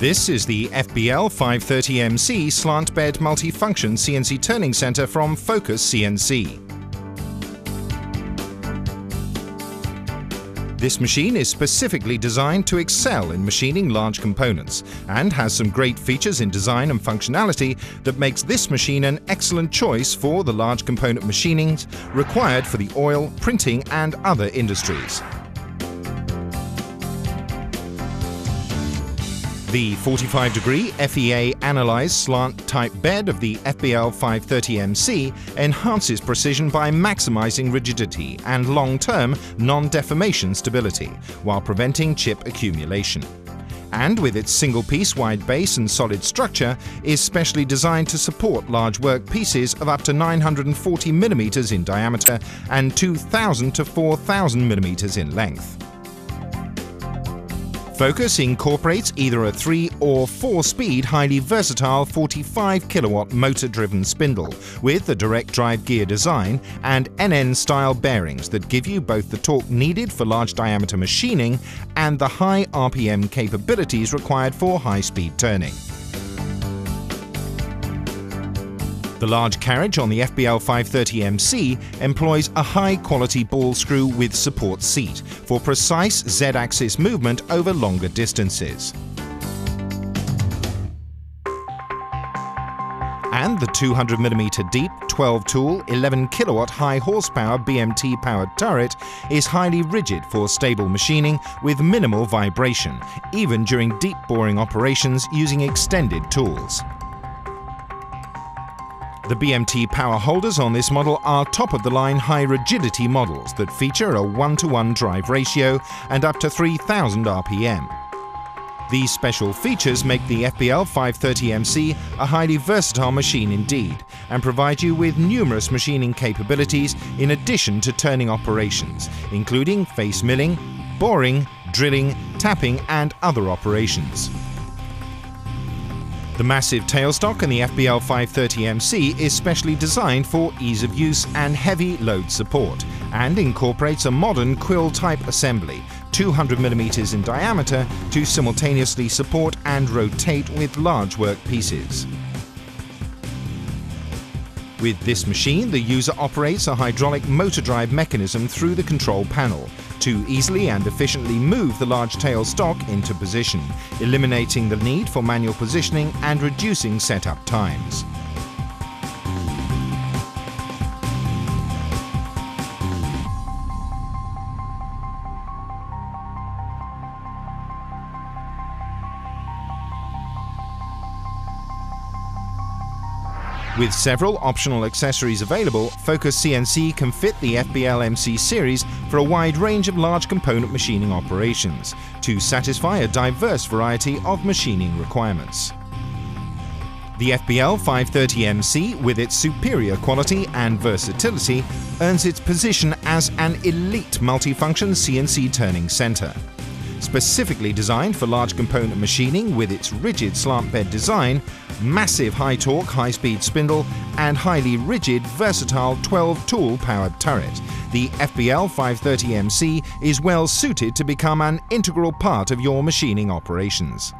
This is the FBL 530MC slant bed multifunction CNC turning center from Focus CNC. This machine is specifically designed to excel in machining large components and has some great features in design and functionality that makes this machine an excellent choice for the large component machinings required for the oil, printing and other industries. The 45-degree FEA analyzed slant type bed of the FBL 530MC enhances precision by maximizing rigidity and long-term non-deformation stability while preventing chip accumulation. And with its single-piece wide base and solid structure, is specially designed to support large work pieces of up to 940 mm in diameter and 2,000 to 4,000 mm in length. Focus incorporates either a 3 or 4-speed highly versatile 45 kilowatt motor-driven spindle with the direct drive gear design and NN-style bearings that give you both the torque needed for large diameter machining and the high RPM capabilities required for high-speed turning. The large carriage on the FBL 530MC employs a high-quality ball screw with support seat for precise Z-axis movement over longer distances. And the 200 mm deep, 12-tool, 11 kilowatt high horsepower BMT powered turret is highly rigid for stable machining with minimal vibration, even during deep boring operations using extended tools. The BMT power holders on this model are top-of-the-line high-rigidity models that feature a 1:1 drive ratio and up to 3,000 RPM. These special features make the FBL 530MC a highly versatile machine indeed and provide you with numerous machining capabilities in addition to turning operations, including face milling, boring, drilling, tapping and other operations. The massive tailstock in the FBL 530MC is specially designed for ease of use and heavy load support and incorporates a modern quill-type assembly, 200 mm in diameter, to simultaneously support and rotate with large work pieces. With this machine, the user operates a hydraulic motor drive mechanism through the control panel to easily and efficiently move the large tailstock into position, eliminating the need for manual positioning and reducing setup times. With several optional accessories available, Focus CNC can fit the FBL MC series for a wide range of large component machining operations to satisfy a diverse variety of machining requirements. The FBL 530MC, with its superior quality and versatility, earns its position as an elite multifunction CNC turning center. Specifically designed for large component machining with its rigid slant bed design, massive high-torque, high-speed spindle and highly rigid, versatile 12-tool powered turret, the FBL 530MC is well suited to become an integral part of your machining operations.